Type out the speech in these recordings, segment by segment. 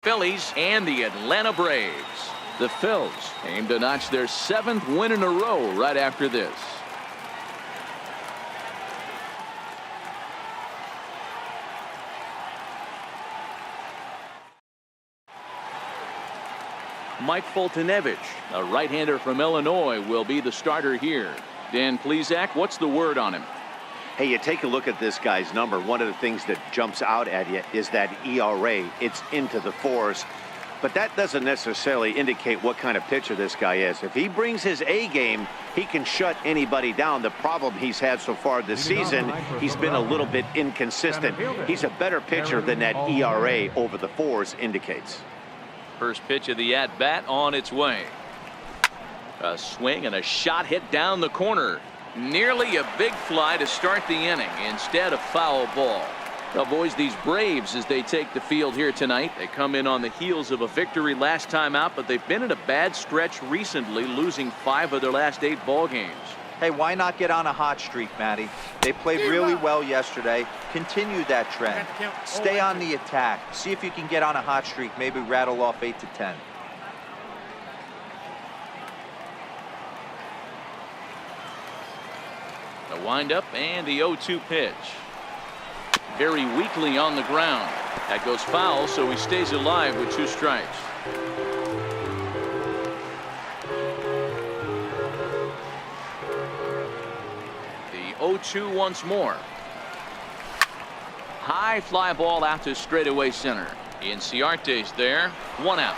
Phillies and the Atlanta Braves. The Phils aim to notch their 7th win in a row right after this. Mike Foltynewicz, a right-hander from Illinois, will be the starter here. Dan Plesac, what's the word on him? Hey, you take a look at this guy's number. One of the things that jumps out at you is that ERA. It's into the 4s. But that doesn't necessarily indicate what kind of pitcher this guy is. If he brings his A game, he can shut anybody down. The problem he's had so far this season, he's been a little bit inconsistent. He's a better pitcher than that ERA over the 4s indicates. First pitch of the at-bat on its way. A swing and a shot hit down the corner. Nearly a big fly to start the inning. Instead, a foul ball. Now, boys, these Braves, as they take the field here tonight, they come in on the heels of a victory last time out, but they've been in a bad stretch recently, losing 5 of their last 8 ball games. Hey, why not get on a hot streak, Matty? They played really well yesterday. Continue that trend. Stay on the attack. See if you can get on a hot streak. Maybe rattle off 8 to 10. The windup and the 0-2 pitch. Very weakly on the ground. That goes foul, so he stays alive with 2 strikes. The 0-2 once more. High fly ball out to straightaway center. Inciarte's there. 1 out.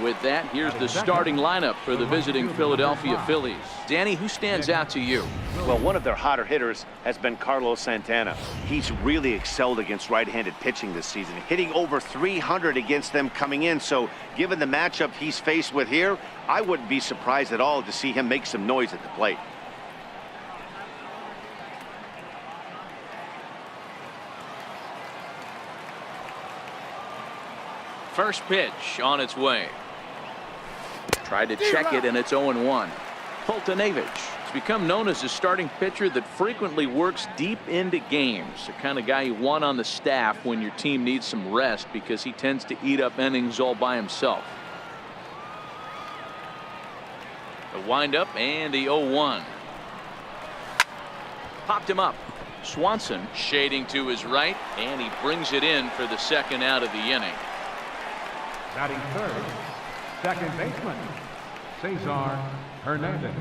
With that, here's the starting lineup for the visiting Philadelphia Phillies. Danny, who stands out to you? Well, one of their hotter hitters has been Carlos Santana. He's really excelled against right-handed pitching this season, hitting over 300 against them coming in. So given the matchup he's faced with here, I wouldn't be surprised at all to see him make some noise at the plate. First pitch on its way. Tried to check it, and it's 0-1. Foltynewicz has become known as a starting pitcher that frequently works deep into games. The kind of guy you want on the staff when your team needs some rest, because he tends to eat up innings all by himself. The windup and the 0-1. Popped him up. Swanson shading to his right, and he brings it in for the 2nd out of the inning. Batting third, second baseman, Saison Hernandez.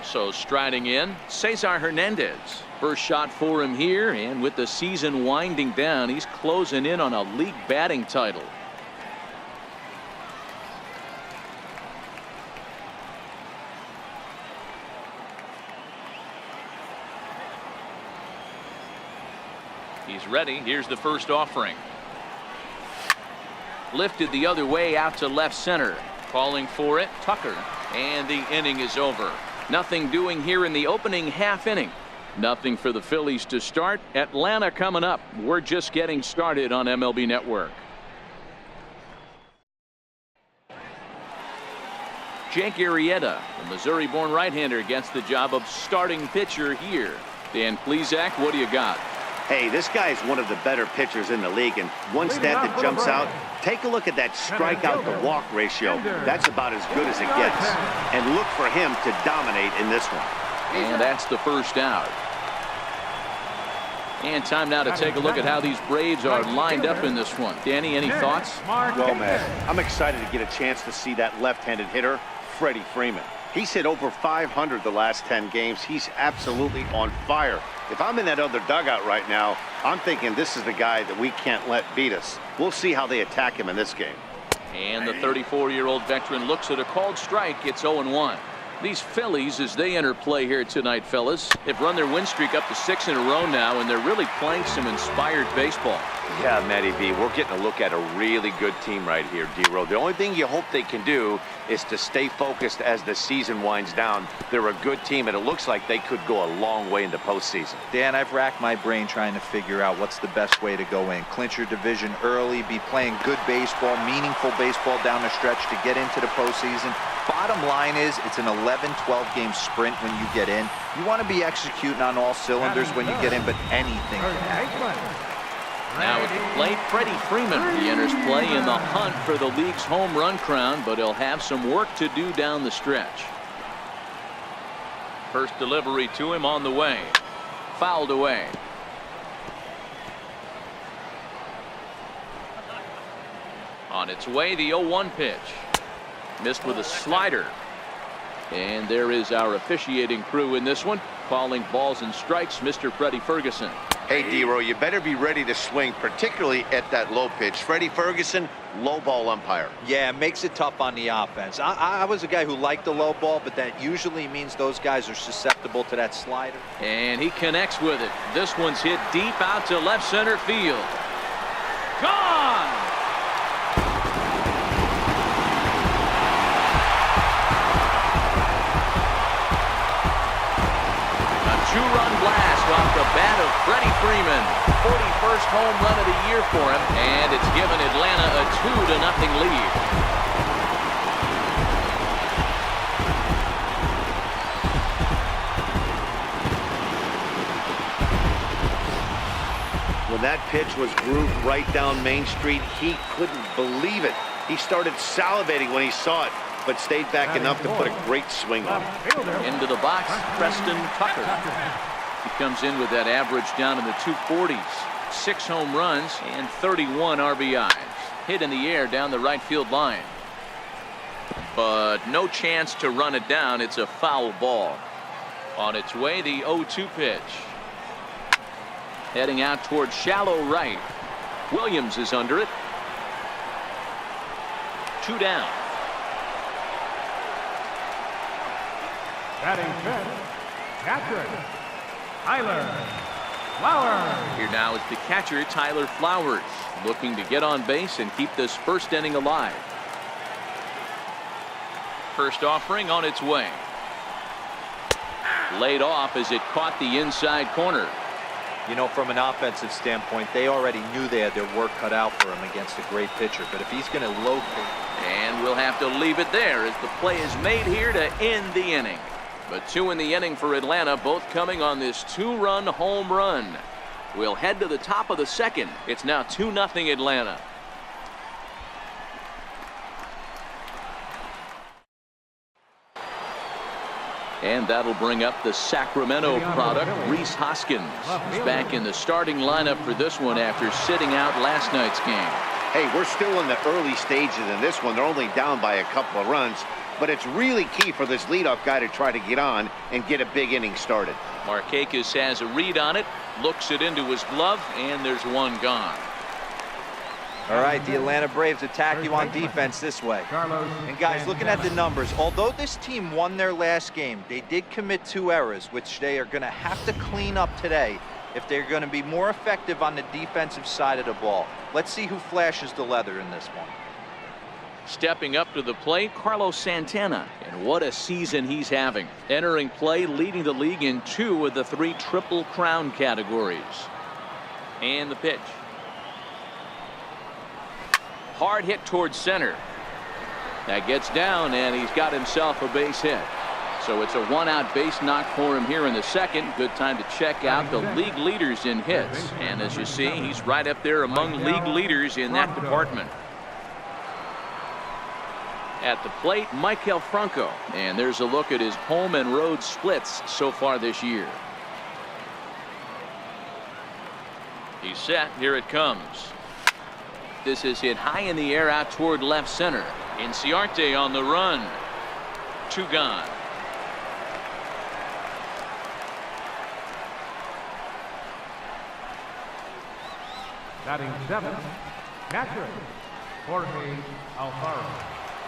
So striding in, Saison Hernandez. First shot for him here, and with the season winding down, he's closing in on a league batting title. He's ready. Here's the first offering. Lifted the other way out to left center. Calling for it, Tucker. And the inning is over. Nothing doing here in the opening half inning. Nothing for the Phillies to start. Atlanta coming up. We're just getting started on MLB Network. Jake Arrieta, the Missouri-born right-hander, gets the job of starting pitcher here. Dan Plesac, what do you got? Hey, this guy is one of the better pitchers in the league, and one stat that jumps out, take a look at that strikeout to walk ratio. That's about as good as it gets. And look for him to dominate in this one. And that's the first out. And time now to take a look at how these Braves are lined up in this one. Danny, any thoughts? Well, man, I'm excited to get a chance to see that left-handed hitter, Freddie Freeman. He's hit over 500 the last 10 games. He's absolutely on fire. If I'm in that other dugout right now, I'm thinking this is the guy that we can't let beat us. We'll see how they attack him in this game. And the 34-year-old veteran looks at a called strike. It's 0-1. These Phillies, as they enter play here tonight, fellas, they've run their win streak up to 6 in a row now, and they're really playing some inspired baseball. Yeah, Matty V, we're getting a look at a really good team right here, D-Row. The only thing you hope they can do is to stay focused as the season winds down. They're a good team, and it looks like they could go a long way in the postseason. Dan, I've racked my brain trying to figure out what's the best way to go in. Clinch your division early, be playing good baseball, meaningful baseball down the stretch to get into the postseason. bottom line is it's an 11-12 game sprint when you get in. You want to be executing on all cylinders when you get in, but anything can happen. Now at the plate, Freddie Freeman. He enters play in the hunt for the league's home run crown, but he'll have some work to do down the stretch. First delivery to him on the way. Fouled away. On its way, the 0-1 pitch. Missed with a slider. And there is our officiating crew in this one, calling balls and strikes, Mr. Freddie Ferguson. Hey, D-Row, you better be ready to swing, particularly at that low pitch. Freddie Ferguson, low ball umpire. Yeah, it makes it tough on the offense. I was a guy who liked the low ball, but that usually means those guys are susceptible to that slider. And he connects with it. This one's hit deep out to left center field. Gone! Two-run blast off the bat of Freddie Freeman. 41st home run of the year for him, and it's given Atlanta a 2-0 lead. When that pitch was grooved right down Main Street, he couldn't believe it. He started salivating when he saw it, but stayed back enough to put a great swing on it. Into the box, Preston Tucker. He comes in with that average down in the 240s. 6 home runs and 31 RBIs. Hit in the air down the right field line. But no chance to run it down. It's a foul ball. On its way, the 0-2 pitch. Heading out towards shallow right. Williams is under it. 2 down. Batting fifth, catcher, Tyler Flowers. Here now is the catcher, Tyler Flowers, looking to get on base and keep this first inning alive. First offering on its way. Laid off as it caught the inside corner. You know, from an offensive standpoint, they already knew they had their work cut out for him against a great pitcher. But if he's going to locate. And we'll have to leave it there as the play is made here to end the inning. But 2 in the inning for Atlanta, both coming on this 2-run home run. We'll head to the top of the second. It's now 2-0 Atlanta. And that'll bring up the Sacramento product, Rhys Hoskins. He's back in the starting lineup for this one after sitting out last night's game. Hey, we're still in the early stages in this one. They're only down by a couple of runs. But it's really key for this leadoff guy to try to get on and get a big inning started. Markakis has a read on it, looks it into his glove, and there's one gone. All right, the Atlanta Braves attack you on defense this way. And guys, looking at the numbers, although this team won their last game, they did commit 2 errors, which they are going to have to clean up today if they're going to be more effective on the defensive side of the ball. Let's see who flashes the leather in this one. Stepping up to the plate, Carlos Santana. And what a season he's having. Entering play, leading the league in 2 of the 3 Triple Crown categories. And the pitch. Hard hit towards center. That gets down, and he's got himself a base hit. So it's a 1-out base knock for him here in the second. Good time to check out the league leaders in hits. And as you see, he's right up there among league leaders in that department. At the plate, Maikel Franco. And there's a look at his home and road splits so far this year. He's set. Here it comes. This is hit high in the air out toward left center. Inciarte on the run. 2 gone. Batting seventh, catcher, Jorge Alfaro.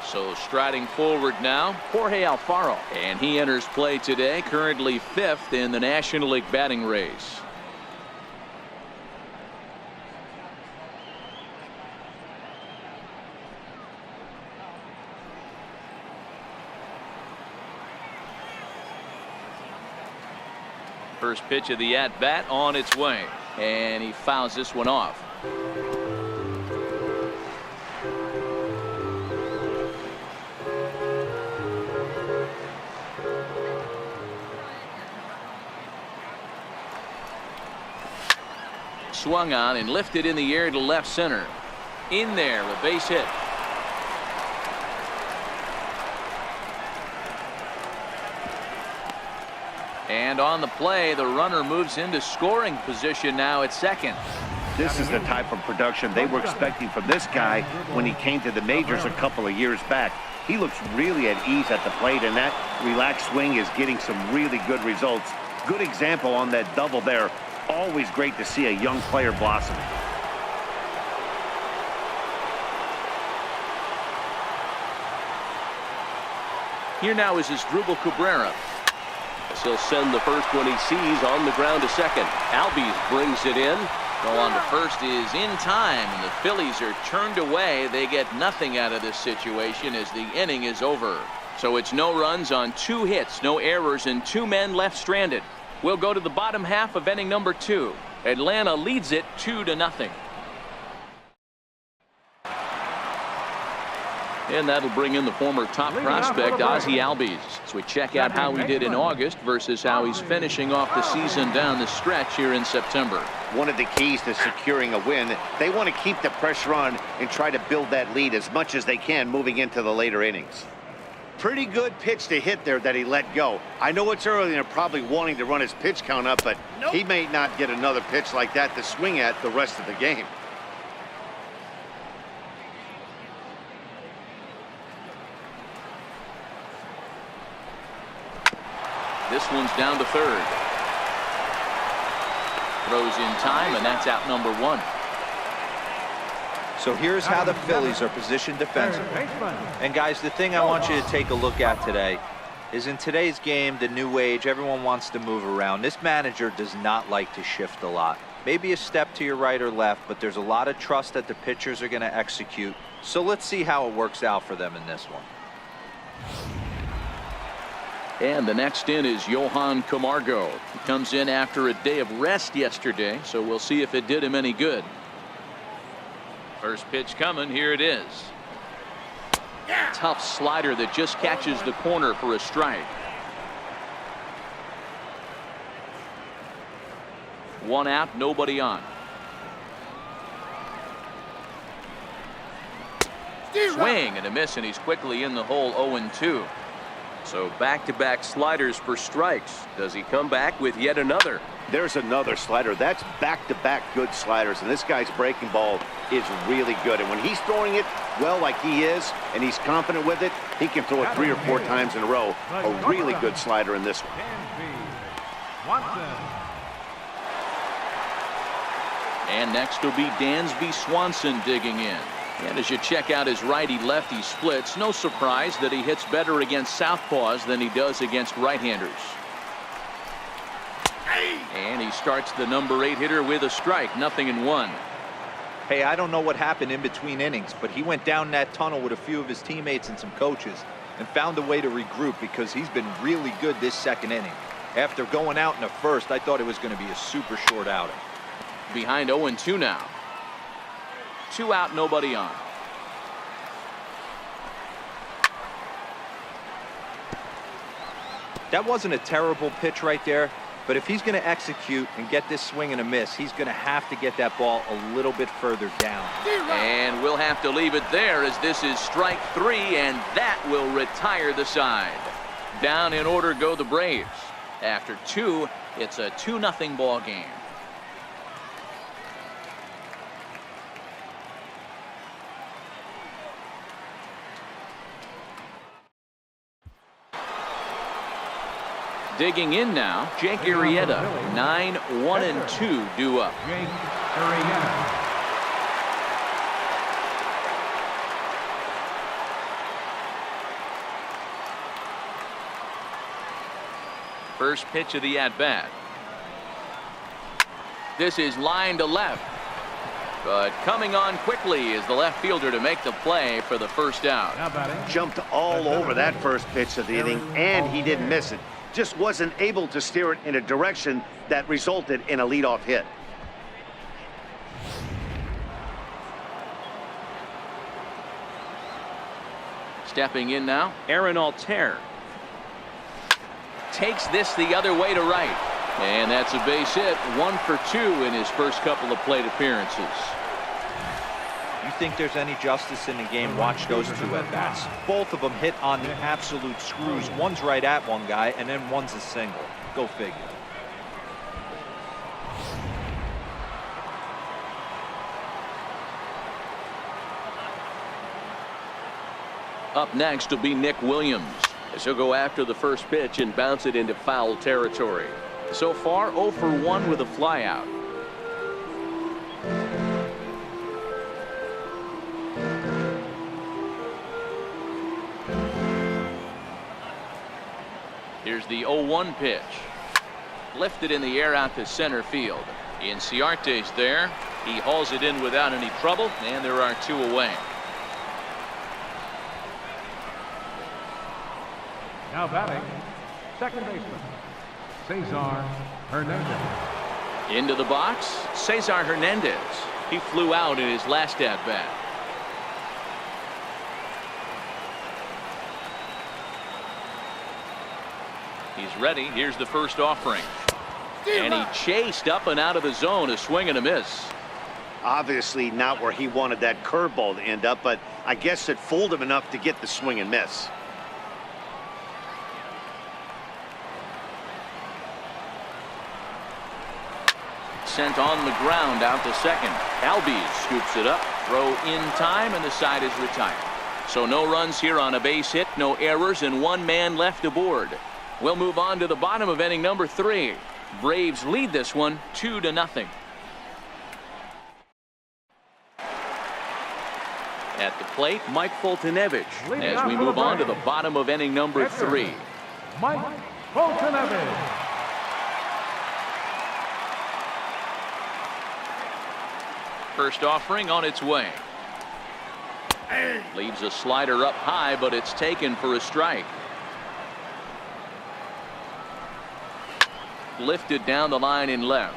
So striding forward now, Jorge Alfaro. And he enters play today, currently 5th in the National League batting race. First pitch of the at-bat on its way. And he fouls this one off. swung on and lifted in the air to left center. In there, a base hit. And on the play, the runner moves into scoring position now at second. This is the type of production they were expecting from this guy when he came to the majors a couple of years back. He looks really at ease at the plate, and that relaxed swing is getting some really good results. Good example on that double there. Always great to see a young player blossom. Here now is Asdrubal Cabrera. He'll send the first one he sees on the ground to second. Albies brings it in. Throw on to first is in time, and the Phillies are turned away. They get nothing out of this situation as the inning is over. So it's no runs on 2 hits, no errors, and 2 men left stranded. We'll go to the bottom half of inning number 2. Atlanta leads it 2-0. And that'll bring in the former top prospect, Ozzie Albies. So we check out how he did in August versus how he's finishing off the season down the stretch here in September. One of the keys to securing a win, they want to keep the pressure on and try to build that lead as much as they can moving into the later innings. Pretty good pitch to hit there that he let go. I know it's early and they're probably wanting to run his pitch count up, but he may not get another pitch like that to swing at the rest of the game. This one's down to third. Throws in time, and that's out number 1. So here's how the Phillies are positioned defensively. And guys, the thing I want you to take a look at today is in today's game, the new age, everyone wants to move around. This manager does not like to shift a lot. Maybe a step to your right or left, but there's a lot of trust that the pitchers are going to execute. So let's see how it works out for them in this one. And the next in is Johan Camargo. He comes in after a day of rest yesterday, so we'll see if it did him any good. First pitch coming, here it is. Tough slider that just catches the corner for a strike. 1 out, nobody on. Swing and a miss, and he's quickly in the hole. 0-2. So back-to-back sliders for strikes. Does he come back with yet another? There's another slider. That's back-to-back good sliders, and this guy's breaking ball is really good. And when he's throwing it well like he is, and he's confident with it, he can throw it 3 or 4 times in a row. A really good slider in this one. And next will be Dansby Swanson digging in. And as you check out his righty-lefty splits, no surprise that he hits better against southpaws than he does against right-handers. And he starts the number 8 hitter with a strike, 0-1. Hey, I don't know what happened in between innings, but he went down that tunnel with a few of his teammates and some coaches and found a way to regroup because he's been really good this second inning. After going out in the first, I thought it was going to be a super short outing. Behind 0-2 now. 2 out, nobody on. That wasn't a terrible pitch right there, but if he's going to execute and get this swing and a miss, he's going to have to get that ball a little bit further down. And we'll have to leave it there as this is strike 3, and that will retire the side. Down in order go the Braves. After 2, it's a 2-0 ball game. Digging in now, Jake Arrieta. 9-1-2 due up. Jake Arrieta. First pitch of the at-bat. This is line to left. But coming on quickly is the left fielder to make the play for the first out. Jumped all over that first pitch of the inning, and he didn't miss it. Just wasn't able to steer it in a direction that resulted in a leadoff hit. Stepping in now, Aaron Altair. Takes this the other way to right. And that's a base hit. 1 for 2 in his first couple of plate appearances. You think there's any justice in the game? Watch those two at bats. Both of them hit on the absolute screws. One's right at one guy, and then one's a single. Go figure. Up next will be Nick Williams, as he'll go after the first pitch and bounce it into foul territory. So far, 0 for 1 with a flyout. Here's the 0-1 pitch. Lifted in the air out to center field. Inciarte's there. He hauls it in without any trouble, and there are 2 away. Now batting, second baseman, Saison Hernandez. Into the box, Cesar Hernandez. He flew out in his last at-bat. He's ready. Here's the first offering. And he chased up and out of the zone, a swing and a miss. Obviously not where he wanted that curveball to end up, but I guess it fooled him enough to get the swing and miss. Sent on the ground out to second. Albies scoops it up. Throw in time, and the side is retired. So no runs here on a base hit, no errors, and 1 man left aboard. We'll move on to the bottom of inning number 3. Braves lead this one 2-0. At the plate, Mike Foltynewicz, as we move on to the bottom of inning number 3. Mike Foltynewicz. First offering on its way. Leaves a slider up high, but it's taken for a strike. Lifted down the line in left.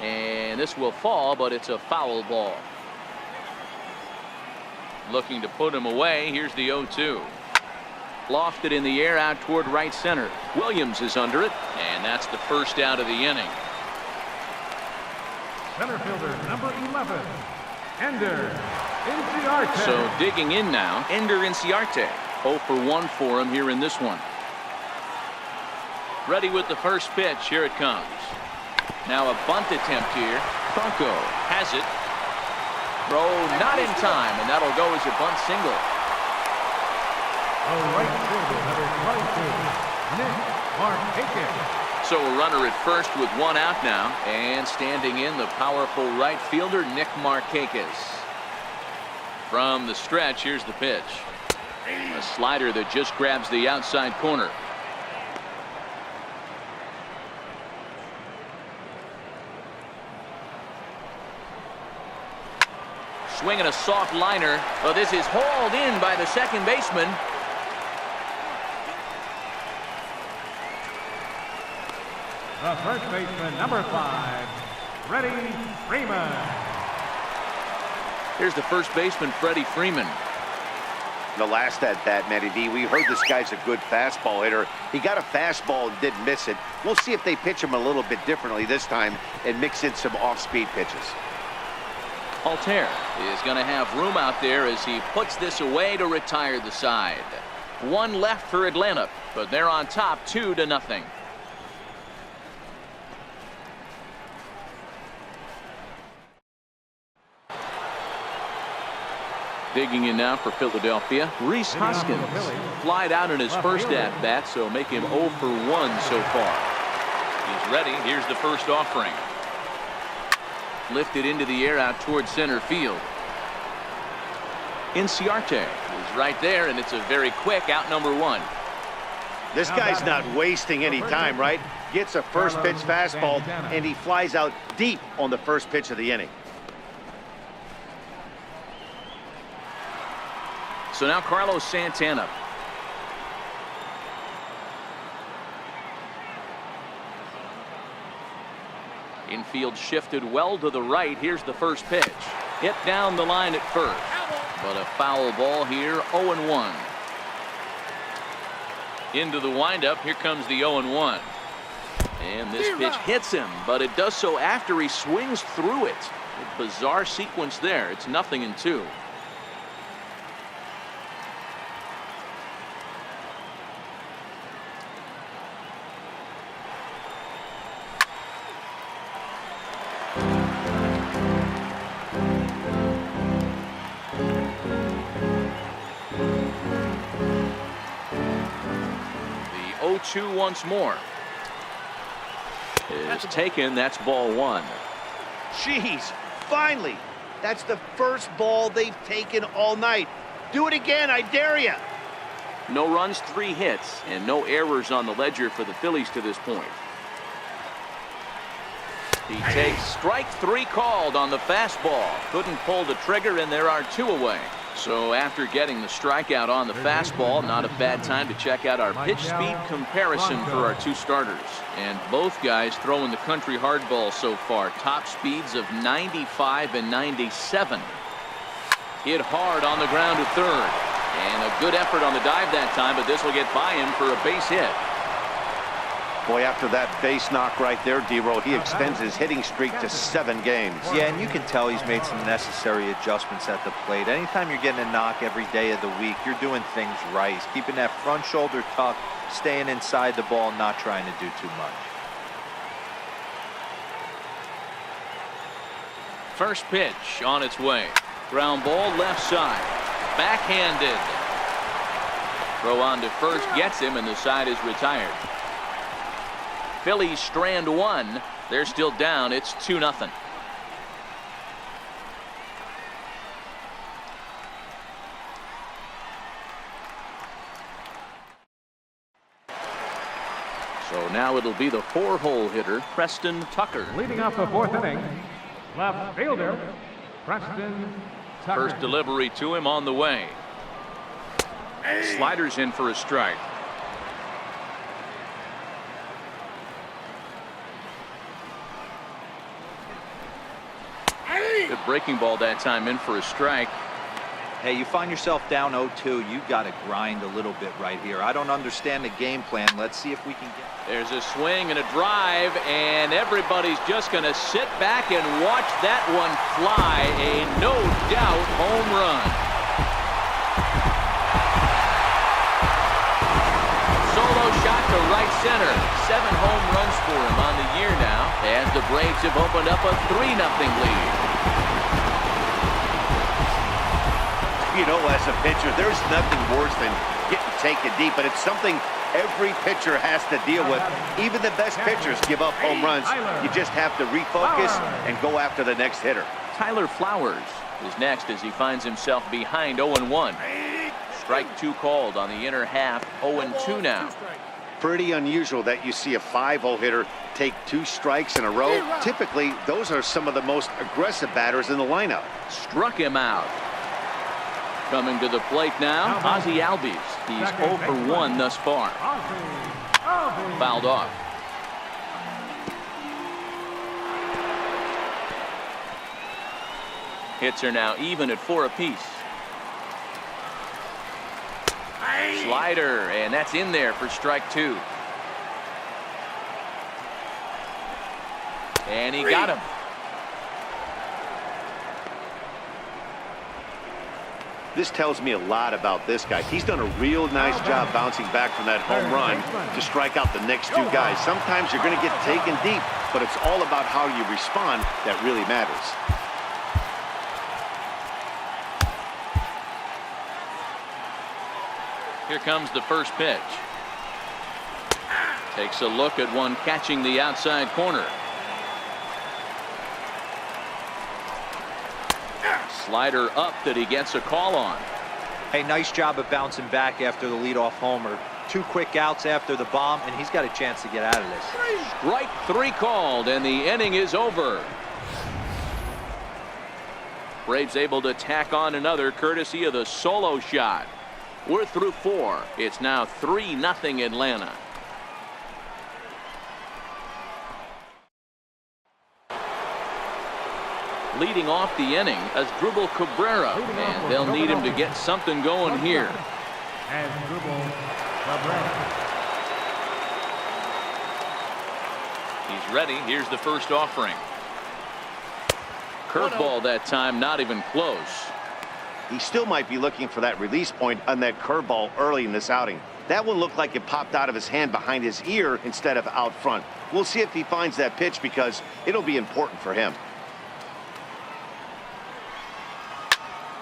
And this will fall, but it's a foul ball. Looking to put him away. Here's the 0-2. Lofted in the air out toward right center. Williams is under it, and that's the first out of the inning. Center fielder number 11, Ender Inciarte. So digging in now, Ender Inciarte. 0 for 1 for him here in this one. Ready with the first pitch. Here it comes. Now a bunt attempt here. Franco has it. Throw not in time, and that'll go as a bunt single. The right fielder number 22, Nick Markakis. So a runner at first with 1 out now, and standing in the powerful right fielder Nick Markakis. From the stretch, here's the pitch. A slider that just grabs the outside corner. Swinging a soft liner. Oh, this is hauled in by the second baseman. The first baseman, number 5, Freddie Freeman. Here's the first baseman, Freddie Freeman. The last at bat, Matty D, we heard this guy's a good fastball hitter. He got a fastball and didn't miss it. We'll see if they pitch him a little bit differently this time and mix in some off-speed pitches. Altair is going to have room out there as he puts this away to retire the side. 1 left for Atlanta, but they're on top 2-0. Digging in now for Philadelphia, Rhys Hoskins. Flied out in his first at-bat, so make him 0 for 1 so far. He's ready. Here's the first offering. Lifted into the air out towards center field. Inciarte is right there, and it's a very quick out number 1. This guy's not wasting any time, right? Gets a first pitch fastball, and he flies out deep on the first pitch of the inning. So now Carlos Santana. Infield shifted well to the right. Here's the first pitch. Hit down the line at first. But a foul ball here, 0-1. Into the windup. Here comes the 0-1. And this pitch hits him, but it does so after he swings through it. A bizarre sequence there. It's 0-2. The 0-2 once more. Is taken. That's ball 1. Jeez, finally. That's the first ball they've taken all night. Do it again, I dare you. No runs, 3 hits, and no errors on the ledger for the Phillies to this point. He takes strike 3 called on the fastball. Couldn't pull the trigger, and there are 2 away. So after getting the strikeout on the fastball, not a bad time to check out our pitch speed comparison for our 2 starters. And both guys throwing the country hardball so far. Top speeds of 95 and 97. Hit hard on the ground to third. And a good effort on the dive that time, but this will get by him for a base hit. Boy, after that base knock right there, D-Roll, he extends his hitting streak to 7 games. Yeah, and you can tell he's made some necessary adjustments at the plate. Anytime you're getting a knock every day of the week, you're doing things right. He's keeping that front shoulder tucked, staying inside the ball, not trying to do too much. First pitch on its way. Ground ball left side. Backhanded. Throw on to first gets him, and the side is retired. Phillies strand 1. They're still down. It's 2-0. So now it'll be the 4-hole hitter, Preston Tucker. Leading off the 4th inning, left fielder, Preston Tucker. First delivery to him on the way. Sliders in for a strike. Good breaking ball that time, in for a strike. Hey, you find yourself down 0-2, you got to grind a little bit right here. I don't understand the game plan. Let's see if we can get... There's a swing and a drive, and everybody's just going to sit back and watch that one fly. A no-doubt home run. Solo shot to right center. 7 home runs for him on the year now, as the Braves have opened up a 3-0 lead. You know, as a pitcher, there's nothing worse than getting taken deep, but it's something every pitcher has to deal with. Even the best pitchers give up home runs. You just have to refocus and go after the next hitter. Tyler Flowers is next as he finds himself behind 0-1. Strike 2 called on the inner half. 0-2 now. Pretty unusual that you see a 5-0 hitter take 2 strikes in a row. Typically, those are some of the most aggressive batters in the lineup. Struck him out. Coming to the plate now, Ozzie Albies. He's 0 for 1 thus far. Fouled off. Hits are now even at 4 apiece. Slider, and that's in there for strike 2. And he got him. This tells me a lot about this guy. He's done a real nice job bouncing back from that home run to strike out the next 2 guys. Sometimes you're going to get taken deep, but it's all about how you respond that really matters. Here comes the first pitch. Takes a look at one catching the outside corner. Slider up that he gets a call on. Hey, nice job of bouncing back after the leadoff homer. 2 quick outs after the bomb, and he's got a chance to get out of this. Strike 3 called, and the inning is over. Braves able to tack on another courtesy of the solo shot. We're through 4. It's now 3-0 Atlanta. Leading off the inning as Asdrubal Cabrera, and they'll need him to get something going here. Asdrubal Cabrera. He's ready. Here's the first offering. Curveball that time, not even close. He still might be looking for that release point on that curveball early in this outing. That one looked like it popped out of his hand behind his ear instead of out front. We'll see if he finds that pitch because it'll be important for him.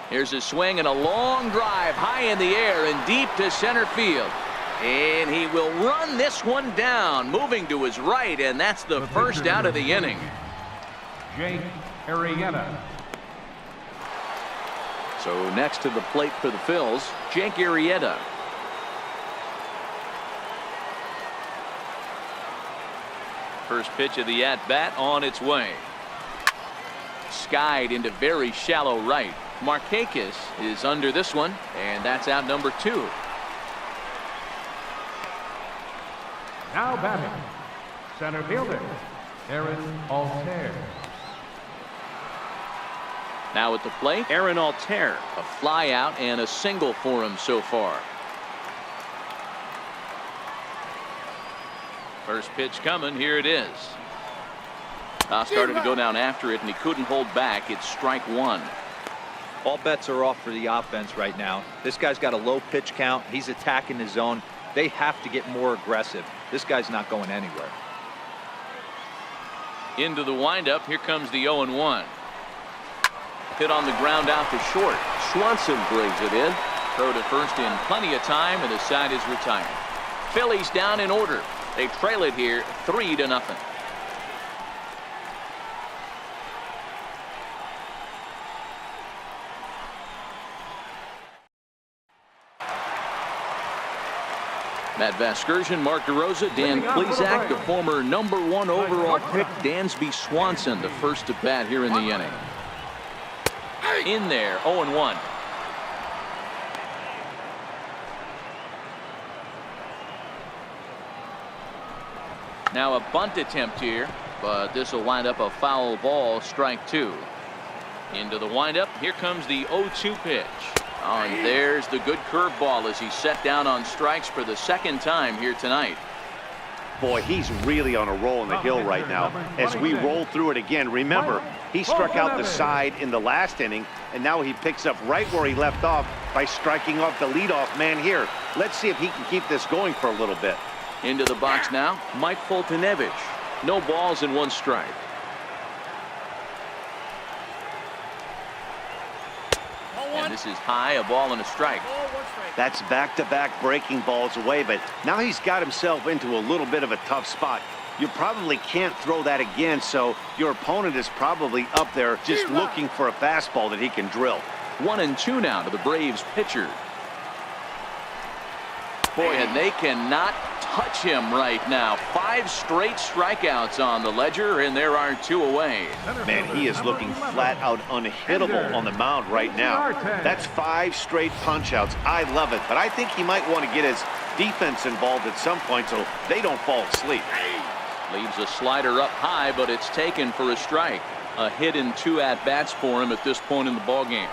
Here's a swing and a long drive high in the air and deep to center field. And he will run this one down, moving to his right, and that's the first out of the inning. Jake Arrieta. So next to the plate for the Phils, Jake Arrieta. First pitch of the at-bat on its way. Skied into very shallow right. Markakis is under this one, and that's out number 2. Now batting, center fielder, Aaron Altair. Now at the plate, Aaron Altair. A fly out and a single for him so far. First pitch coming. Here it is. Started to go down after it, and he couldn't hold back. It's strike 1. All bets are off for the offense right now. This guy's got a low pitch count. He's attacking the zone. They have to get more aggressive. This guy's not going anywhere. Into the windup. Here comes the 0-1. Hit on the ground out to short. Swanson brings it in. Throw to first in plenty of time, and the side is retired. Phillies down in order. They trail it here 3-0. Matt Vasgersian, Mark DeRosa, Dan Plesac, the former #1 overall pick, Dansby Swanson, the first at bat here in the inning. In there, 0-1. Now a bunt attempt here, but this will wind up a foul ball, strike 2. Into the windup. Here comes the 0-2 pitch. Oh, and there's the good curveball as he's set down on strikes for the second time here tonight. Boy, he's really on a roll in the hill right now. As we roll through it again, remember, he struck out the side in the last inning, and now he picks up right where he left off by striking off the leadoff man here. Let's see if he can keep this going for a little bit. Into the box now, Mike Foltynewicz. No balls and 1 strike. And this is high, a ball and a strike. That's back-to-back breaking balls away, but now he's got himself into a little bit of a tough spot. You probably can't throw that again, so your opponent is probably up there just looking for a fastball that he can drill. 1-2 now to the Braves pitcher. Boy, and they cannot touch him right now. 5 straight strikeouts on the ledger, and there are 2 away. Man, he is looking flat out unhittable on the mound right now. That's 5 straight punch-outs. I love it, but I think he might want to get his defense involved at some point so they don't fall asleep. Leaves a slider up high, but it's taken for a strike. A hit in 2 at-bats for him at this point in the ballgame.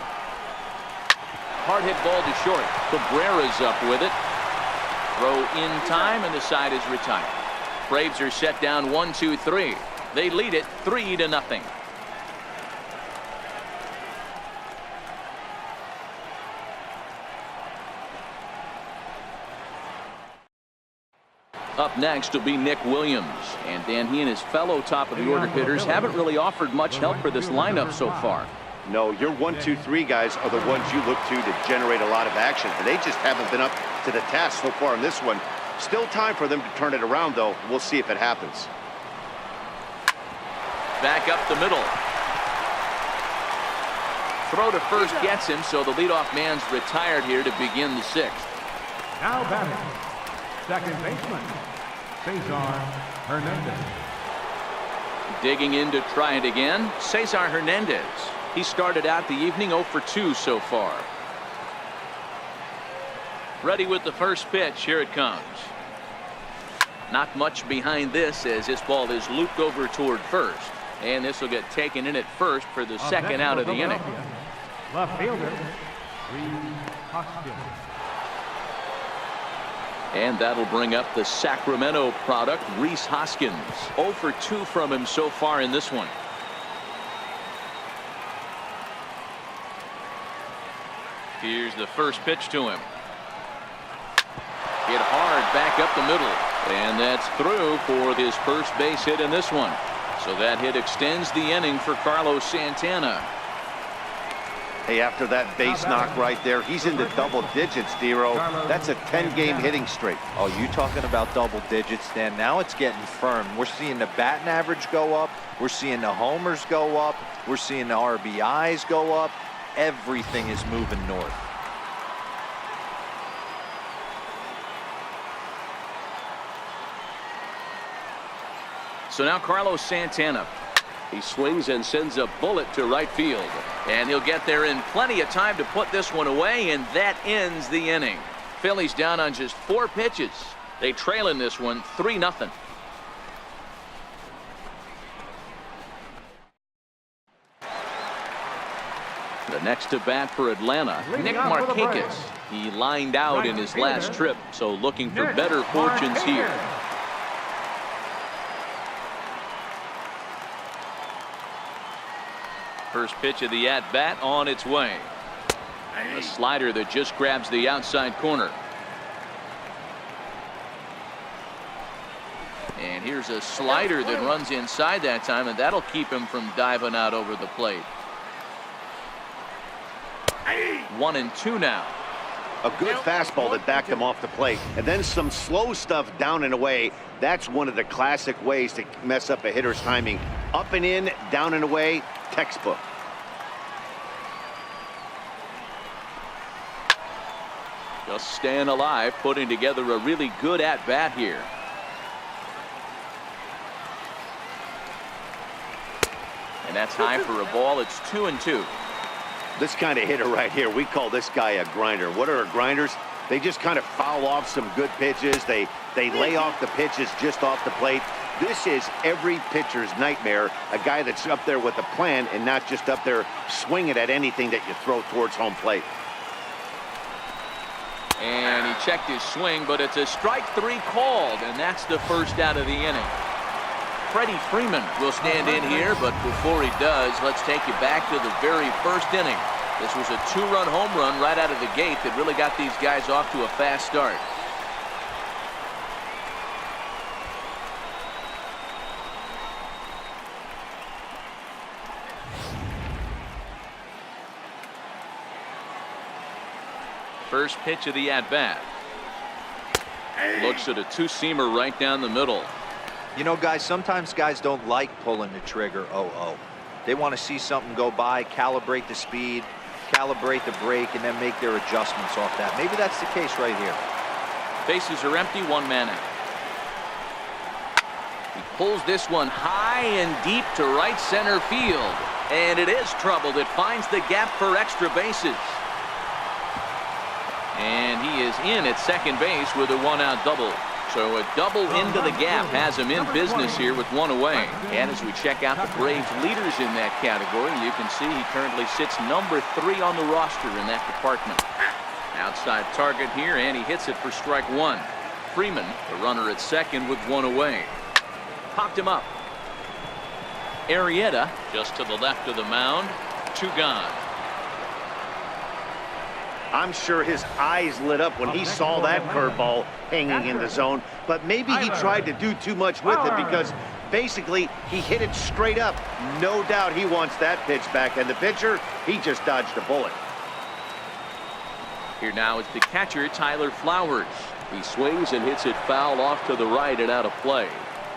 Hard hit ball to short. Cabrera's up with it. Throw in time, and the side is retired. Braves are set down 1-2-3. They lead it 3-0. Up next will be Nick Williams. And Dan, he and his fellow top of the order hitters haven't really offered much help for this lineup so far. No, your 1-2-3 guys are the ones you look to generate a lot of action. They just haven't been up to the task so far in this one. Still time for them to turn it around, though. We'll see if it happens. Back up the middle. Throw to first gets him, so the leadoff man's retired here to begin the 6th. Now batting, second baseman, Saison Hernandez. Digging in to try it again, Cesar Hernandez. He started out the evening 0 for 2 so far. Ready with the first pitch. Here it comes. Not much behind this as this ball is looped over toward first. And this will get taken in at first for the second out of the inning. Left fielder, Reed Hoskins. And that'll bring up the Sacramento product, Rhys Hoskins. 0 for 2 from him so far in this one. Here's the first pitch to him. Hit hard back up the middle. And that's through for his first base hit in this one. So that hit extends the inning for Carlos Santana. Hey, after that base knock right there, he's into double digits, Dero. That's a 10-game hitting streak. Oh, you talking about double digits, Dan? Now it's getting firm. We're seeing the batting average go up. We're seeing the homers go up. We're seeing the RBIs go up. Everything is moving north. So now Carlos Santana. He swings and sends a bullet to right field. And he'll get there in plenty of time to put this one away, and that ends the inning. Phillies down on just 4 pitches. They trail in this one 3-0. The next to bat for Atlanta, Nick Markakis. He lined out in his last trip, so looking for better fortunes here. First pitch of the at-bat on its way. A slider that just grabs the outside corner. And here's a slider that runs inside that time, and that'll keep him from diving out over the plate. 1-2 now. A good fastball that backed him off the plate, and then some slow stuff down and away. That's one of the classic ways to mess up a hitter's timing. Up and in, down and away, textbook. Just staying alive, putting together a really good at-bat here. And that's high for a ball. It's 2-2. This kind of hitter right here, we call this guy a grinder. What are grinders? They just kind of foul off some good pitches. They lay off the pitches just off the plate. This is every pitcher's nightmare, a guy that's up there with a plan and not just up there swinging at anything that you throw towards home plate. And he checked his swing, but it's a strike 3 called, and that's the first out of the inning. Freddie Freeman will stand in here, but before he does, let's take you back to the very first inning. This was a 2-run home run right out of the gate that really got these guys off to a fast start. First pitch of the at-bat. Looks at a 2-seamer right down the middle. You know, guys, sometimes guys don't like pulling the trigger 0-0. They want to see something go by, calibrate the speed, calibrate the break, and then make their adjustments off that. Maybe that's the case right here. Bases are empty, 1 man out. He pulls this one high and deep to right center field. And it is trouble that finds the gap for extra bases. And he is in at second base with a 1-out double. So a double into the gap has him in business here with 1 away. And as we check out the Braves leaders in that category, you can see he currently sits number 3 on the roster in that department. Outside target here, and he hits it for strike 1. Freeman, the runner at second with 1 away. Popped him up. Arrieta just to the left of the mound. 2 gone. I'm sure his eyes lit up when he saw that curveball hanging in the zone, but maybe he tried to do too much with it because basically he hit it straight up. No doubt he wants that pitch back, and the pitcher, he just dodged a bullet. Here now is the catcher, Tyler Flowers. He swings and hits it foul off to the right and out of play.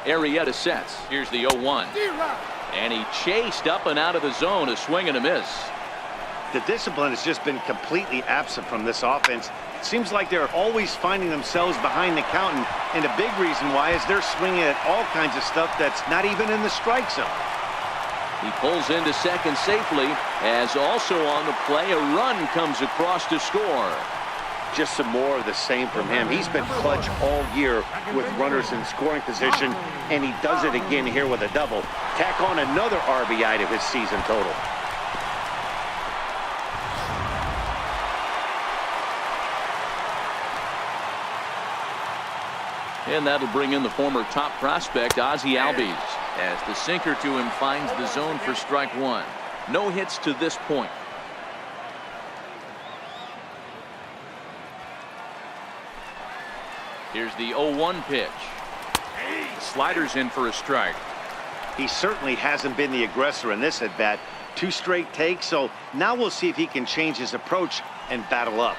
Arrieta sets. Here's the 0-1. And he chased up and out of the zone, a swing and a miss. The discipline has just been completely absent from this offense. It seems like they're always finding themselves behind the count, and a big reason why is they're swinging at all kinds of stuff that's not even in the strike zone. He pulls into second safely, as also on the play a run comes across to score. Just some more of the same from him. He's been clutch all year with runners in scoring position, and he does it again here with a double. Tack on another RBI to his season total. And that'll bring in the former top prospect, Ozzie Albies, as the sinker to him finds the zone for strike one. No hits to this point. Here's the 0-1 pitch. Sliders in for a strike. He certainly hasn't been the aggressor in this at bat. 2 straight takes, so now we'll see if he can change his approach and battle up.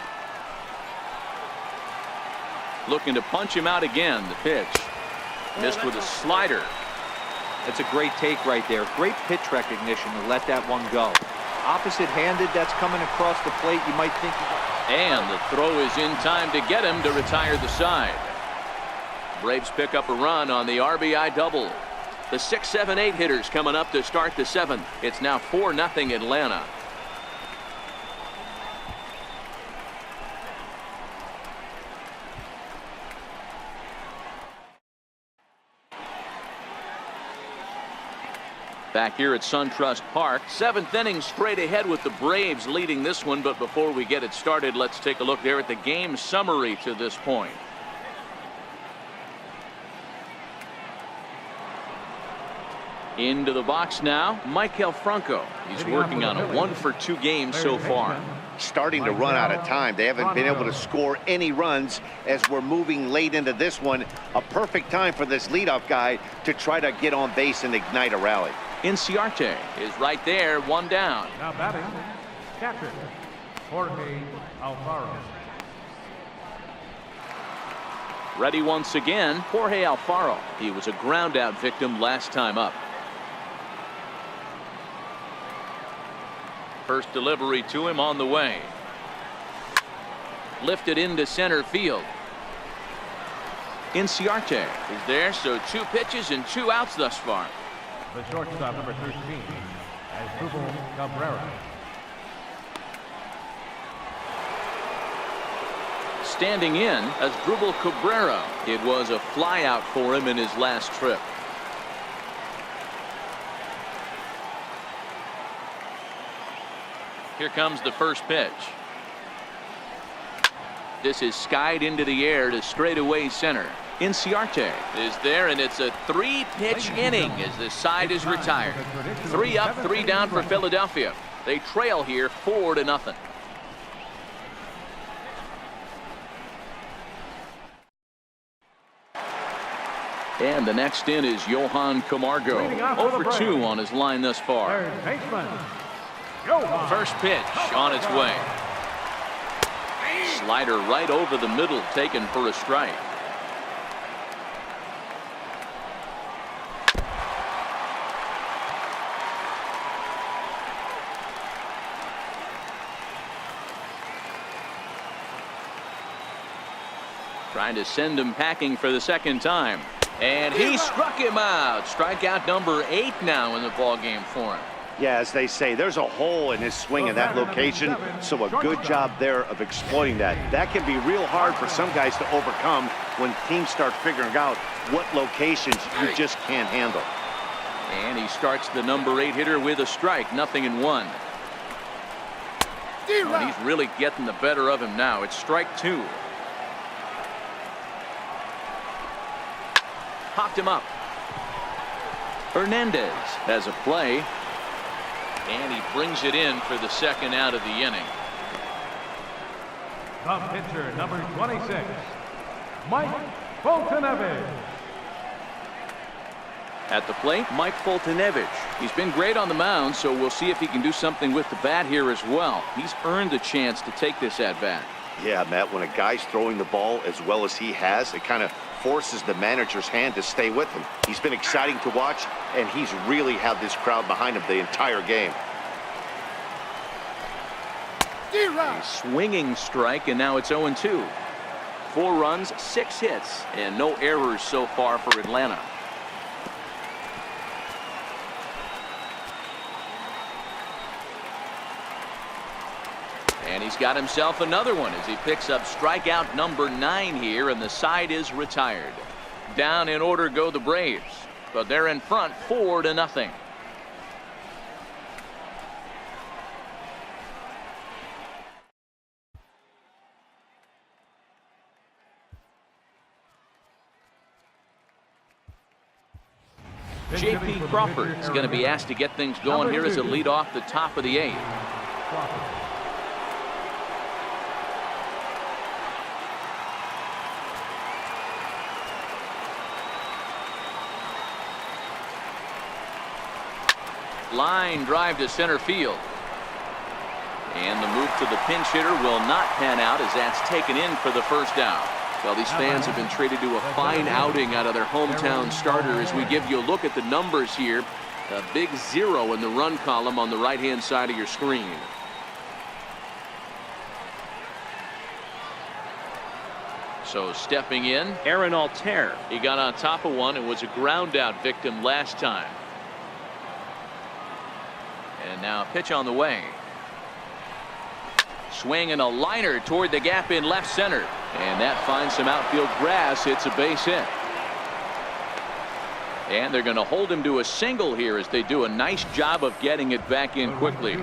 Looking to punch him out again. The pitch missed with a slider. That's a great take right there. Great pitch recognition to let that one go. Opposite-handed, that's coming across the plate. You might think. And the throw is in time to get him to retire the side. Braves pick up a run on the RBI double. The 6, 7, 8 hitters coming up to start the 7th. It's now 4-0 Atlanta. Back here at SunTrust Park, 7th inning straight ahead with the Braves leading this one. But before we get it started, let's take a look there at the game summary to this point. Into the box now, Maikel Franco. He's working on a 1-for-2 game so far. Starting to run out of time. They haven't been able to score any runs as we're moving late into this one. A perfect time for this leadoff guy to try to get on base and ignite a rally. Inciarte is right there, 1 down. Now batting, catcher, Jorge Alfaro. Ready once again, Jorge Alfaro. He was a ground out victim last time up. First delivery to him on the way. Lifted into center field. Inciarte is there, so 2 pitches and 2 outs thus far. The shortstop, number 13, Asdrubal Cabrera. Standing in, Asdrubal Cabrera. It was a flyout for him in his last trip. Here comes the first pitch. This is skied into the air to straightaway center. Inciarte is there, and it's a 3-pitch inning as the side is retired. 3 up, 3 down for Philadelphia. They trail here 4-0. And the next in is Johan Camargo. 0-for-2 on his line thus far. First pitch on its way. Slider right over the middle, taken for a strike. Trying to send him packing for the second time. And he struck him out. Strikeout number 8 now in the ballgame for him. Yeah, as they say, there's a hole in his swing in that location, so a good job there of exploiting that. That can be real hard for some guys to overcome when teams start figuring out what locations you just can't handle. And he starts the number 8 hitter with a strike, 0-1. And he's really getting the better of him now. It's strike 2. Popped him up. Hernandez has a play. And he brings it in for the second out of the inning. The pitcher, number 26, Mike Foltynewicz. At the plate, Mike Foltynewicz. He's been great on the mound, so we'll see if he can do something with the bat here as well. He's earned the chance to take this at bat. Yeah, Matt, when a guy's throwing the ball as well as he has, it kind of forces the manager's hand to stay with him. He's been exciting to watch, and he's really had this crowd behind him the entire game. A swinging strike, and now it's 0-2. 4 runs, 6 hits, and no errors so far for Atlanta. And he's got himself another one as he picks up strikeout number 9 here, and the side is retired. Down in order go the Braves, but they're in front 4-0. J.P. Crawford is going to be asked to get things going here as a lead off the top of the 8th. Line drive to center field. And the move to the pinch hitter will not pan out as that's taken in for the first out. Well, these fans have been treated to a fine outing out of their hometown starter as we give you a look at the numbers here. A big 0 in the run column on the right-hand side of your screen. So stepping in, Aaron Altair. He got on top of one and was a ground out victim last time. And now a pitch on the way. Swing and a liner toward the gap in left center. And that finds some outfield grass. It's a base hit. And they're going to hold him to a single here as they do a nice job of getting it back in quickly.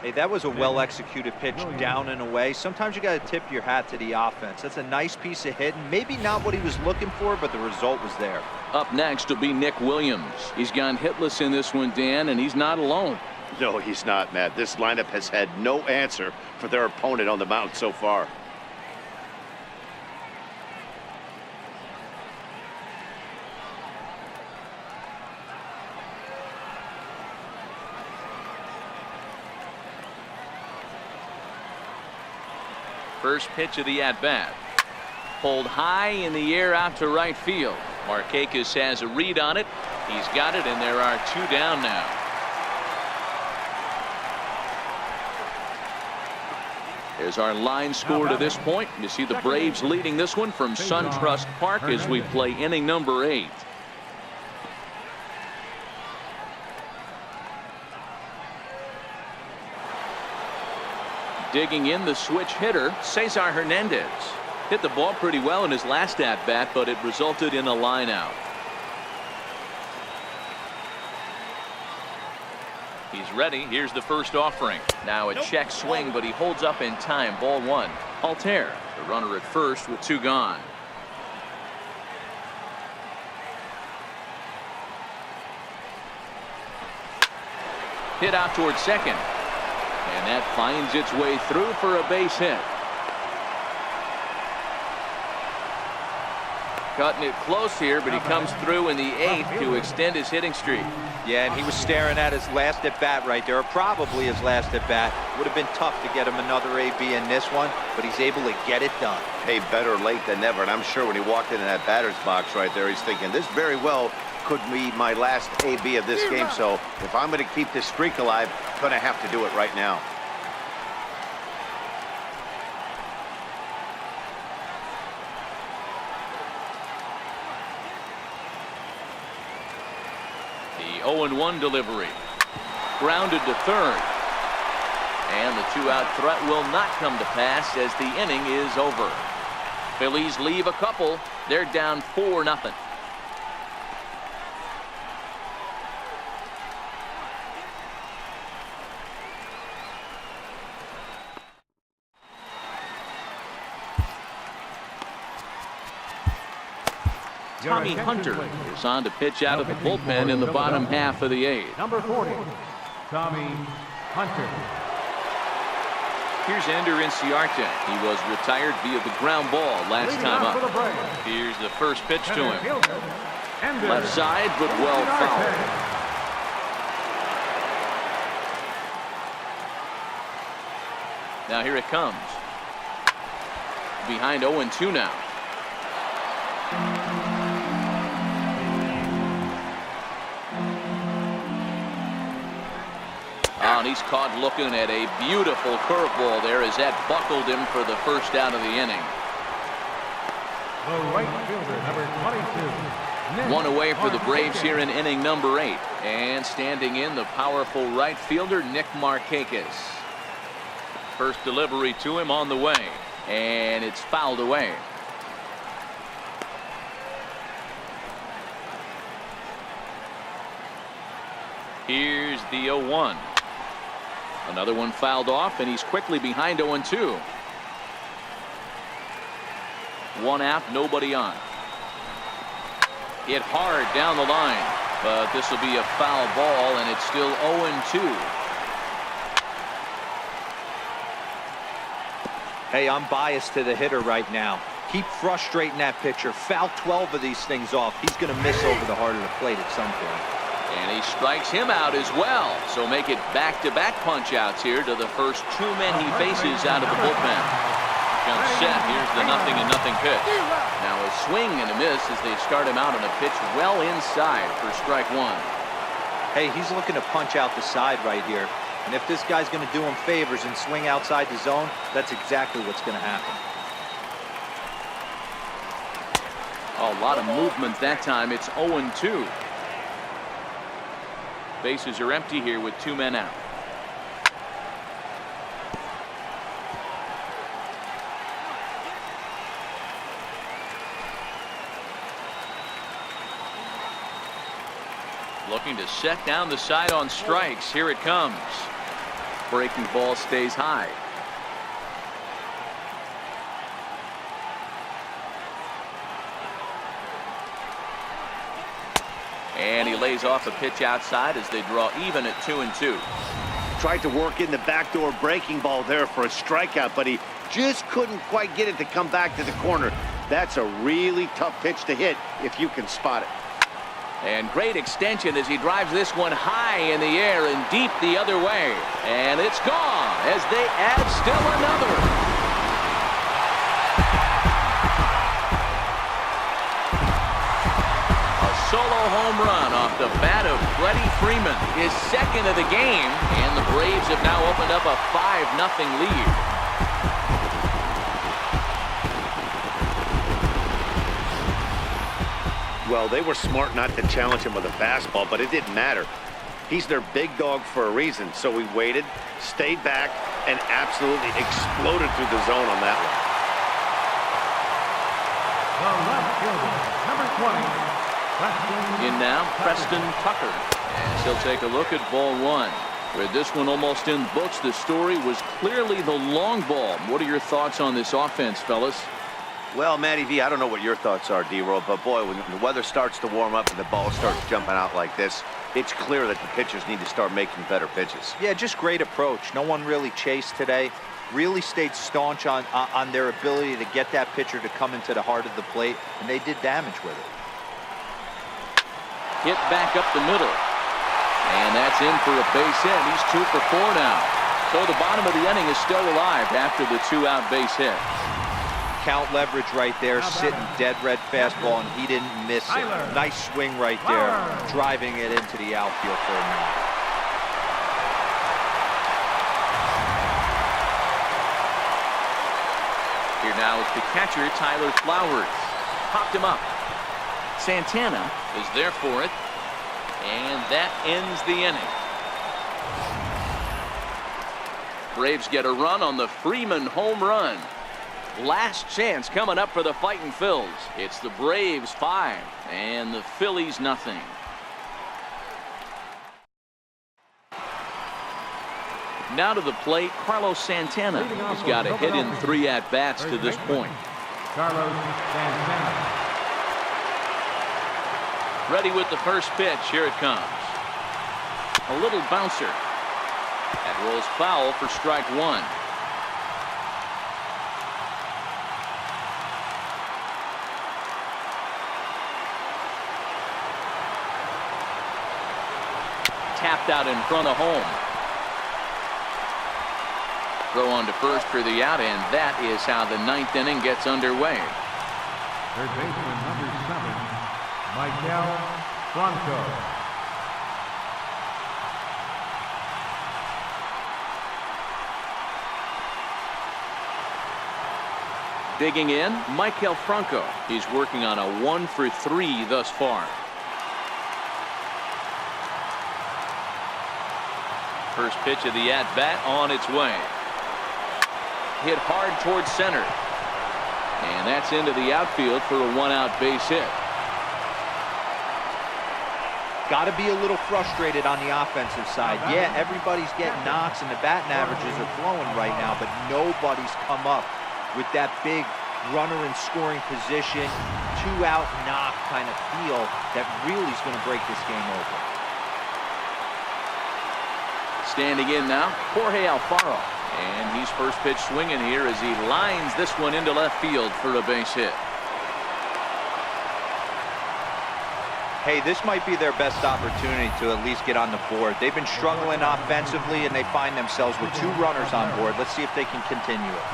Hey, that was a well-executed pitch down and away. Sometimes you got to tip your hat to the offense. That's a nice piece of hitting. Maybe not what he was looking for, but the result was there. Up next will be Nick Williams. He's gone hitless in this one, Dan, and he's not alone. No, he's not, Matt. This lineup has had no answer for their opponent on the mound so far. First pitch of the at-bat. Pulled high in the air out to right field. Markakis has a read on it. He's got it, and there are 2 down now. There's our line score to this point. You see the Braves leading this one from SunTrust Park as we play inning number 8. Digging in the switch hitter, Cesar Hernandez. Hit the ball pretty well in his last at-bat, but it resulted in a line out. He's ready. Here's the first offering. Now a check swing, but he holds up in time. Ball 1. Altair, the runner at first with 2 gone. Hit out towards second. And that finds its way through for a base hit. Cutting it close here, but he comes through in the 8th to extend his hitting streak. Yeah, and he was staring at his last at-bat right there, or probably his last at-bat. Would have been tough to get him another AB in this one, but he's able to get it done. Hey, better late than never. And I'm sure when he walked into that batter's box right there, he's thinking, this very well could be my last AB of this game. So if I'm going to keep this streak alive, I'm going to have to do it right now. The 0-1 delivery. Grounded to third. And the 2-out threat will not come to pass as the inning is over. Phillies leave a couple. They're down 4-0. Tommy Hunter is on to pitch out of the bullpen in the bottom half of the 8th. Number 40, Tommy Hunter. Here's Ender Inciarte. He was retired via the ground ball last time up. Here's the first pitch to him. Left side, but well fouled. Now here it comes. Behind 0-2 now. Oh, and he's caught looking at a beautiful curveball there as that buckled him for the first out of the inning. The right fielder, number 22. One away for the Braves here in inning number 8. And standing in, the powerful right fielder, Nick Markakis. First delivery to him on the way. And it's fouled away. Here's the 0-1. Another one fouled off, and he's quickly behind 0-2. One out, nobody on. Hit hard down the line, but this will be a foul ball, and it's still 0-2. Hey, I'm biased to the hitter right now. Keep frustrating that pitcher. Foul 12 of these things off. He's going to miss over the heart of the plate at some point. And he strikes him out as well. So make it back-to-back punch-outs here to the first two men he faces out of the bullpen. Jump set. Here's the 0-0 pitch. Now a swing and a miss as they start him out on a pitch well inside for strike one. Hey, he's looking to punch out the side right here. And if this guy's going to do him favors and swing outside the zone, that's exactly what's going to happen. A lot of movement that time. It's 0-2. Bases are empty here with two men out. Looking to set down the side on strikes. Here it comes. Breaking ball stays high. And he lays off a pitch outside as they draw even at 2-2. Tried to work in the backdoor breaking ball there for a strikeout, but he just couldn't quite get it to come back to the corner. That's a really tough pitch to hit if you can spot it. And great extension as he drives this one high in the air and deep the other way. And it's gone as they add still another. A solo home run off the bat of Freddie Freeman, his second of the game, and the Braves have now opened up a 5-0 lead. Well, they were smart not to challenge him with a fastball, but it didn't matter. He's their big dog for a reason, so he waited, stayed back, and absolutely exploded through the zone on that The left fielder, number 20, Preston. In now, Preston Tucker. And he'll take a look at ball one. With this one almost in books, the story was clearly the long ball. What are your thoughts on this offense, fellas? Well, Matty V, I don't know what your thoughts are, D-Roll, but boy, when the weather starts to warm up and the ball starts jumping out like this, it's clear that the pitchers need to start making better pitches. Yeah, just great approach. No one really chased today. Really stayed staunch on their ability to get that pitcher to come into the heart of the plate, and they did damage with it. Hit back up the middle. And that's in for a base hit. He's 2 for 4 now. So the bottom of the inning is still alive after the 2-out base hit. Count leverage right there, sitting dead red fastball, and he didn't miss it. Nice swing right there, driving it into the outfield for a minute. Here now is the catcher, Tyler Flowers. Popped him up. Santana is there for it, and that ends the inning. Braves get a run on the Freeman home run. Last chance coming up for the Fightin' Phils. It's the Braves 5 and the Phillies nothing. Now to the plate, Carlos Santana. He's got a hit in 3 at-bats to this point. Carlos Santana. Ready with the first pitch. Here it comes. A little bouncer. That rolls foul for strike one. Tapped out in front of home. Throw on to first for the out, and that is how the 9th inning gets underway. Third baseman, number 7, Michael Franco. Digging in, Michael Franco. He's working on a 1 for 3 thus far. First pitch of the at-bat on its way. Hit hard towards center. And that's into the outfield for a 1-out base hit. Got to be a little frustrated on the offensive side. Yeah, everybody's getting knocks and the batting averages are flowing right now, but nobody's come up with that big runner in scoring position, 2-out knock kind of feel that really is going to break this game open. Standing in now, Jorge Alfaro. And he's first pitch swinging here as he lines this one into left field for a base hit. Hey, this might be their best opportunity to at least get on the board. They've been struggling offensively, and they find themselves with 2 runners on board. Let's see if they can continue it.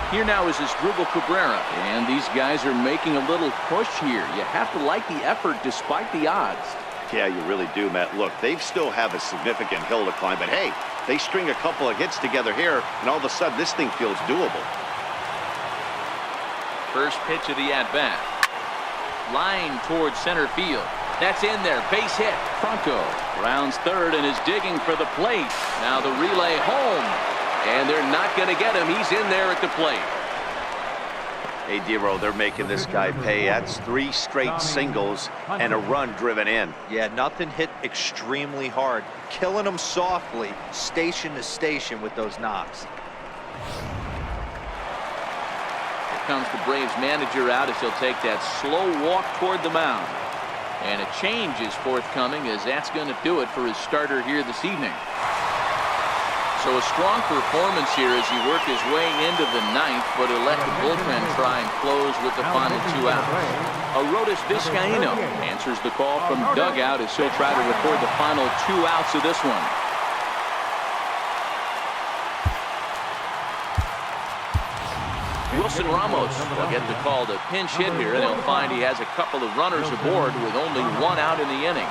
Here now is Asdrubal Cabrera, and these guys are making a little push here. You have to like the effort despite the odds. Yeah, you really do, Matt. Look, they still have a significant hill to climb, but hey, they string a couple of hits together here, and all of a sudden this thing feels doable. First pitch of the at-bat. Line towards center field. That's in there. Base hit. Franco rounds third and is digging for the plate. Now the relay home. And they're not going to get him. He's in there at the plate. Hey, Dero, they're making this guy pay. That's 3 straight singles and a run driven in. Yeah, nothing hit extremely hard. Killing them softly, station to station with those knocks. Here comes the Braves manager out as he'll take that slow walk toward the mound. And a change is forthcoming as that's going to do it for his starter here this evening. So a strong performance here as he worked his way into the 9th, but he'll let the bullpen try and close with the final 2 outs. Arodys Vizcaíno answers the call from dugout as he'll try to record the final 2 outs of this one. Wilson Ramos will get the call to pinch hit here, and he'll find he has a couple of runners aboard with only 1 out in the inning.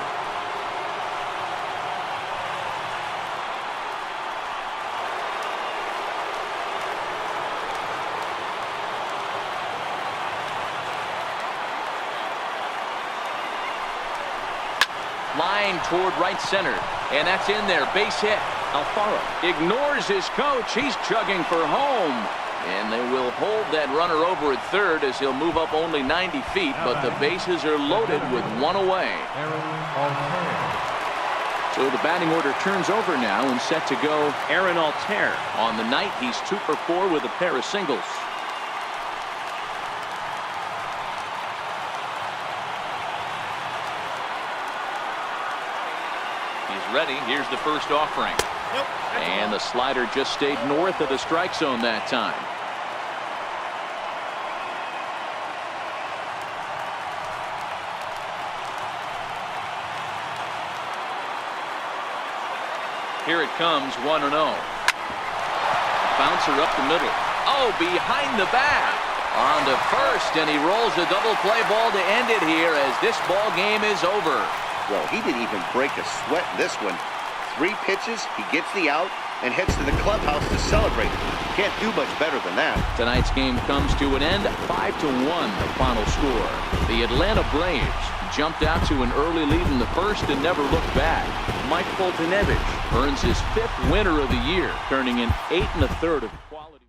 Line toward right center, and that's in there. Base hit. Alfaro ignores his coach. He's chugging for home, and they will hold that runner over at third as he'll move up only 90 feet, but the bases are loaded with 1 away. So the batting order turns over now, and set to go Aaron Altair. On the night, he's 2 for 4 with a pair of singles. Ready. Here's the first offering. And the slider just stayed north of the strike zone that time. Here it comes, 1-0. Bouncer up the middle. Oh, behind the bat. On to first, and he rolls a double play ball to end it here as this ball game is over. Well, he didn't even break a sweat in this one. 3 pitches, he gets the out, and heads to the clubhouse to celebrate. Can't do much better than that. Tonight's game comes to an end, 5-1 the final score. The Atlanta Braves jumped out to an early lead in the first and never looked back. Mike Foltynewicz earns his 5th winner of the year, turning in 8 1/3 of quality.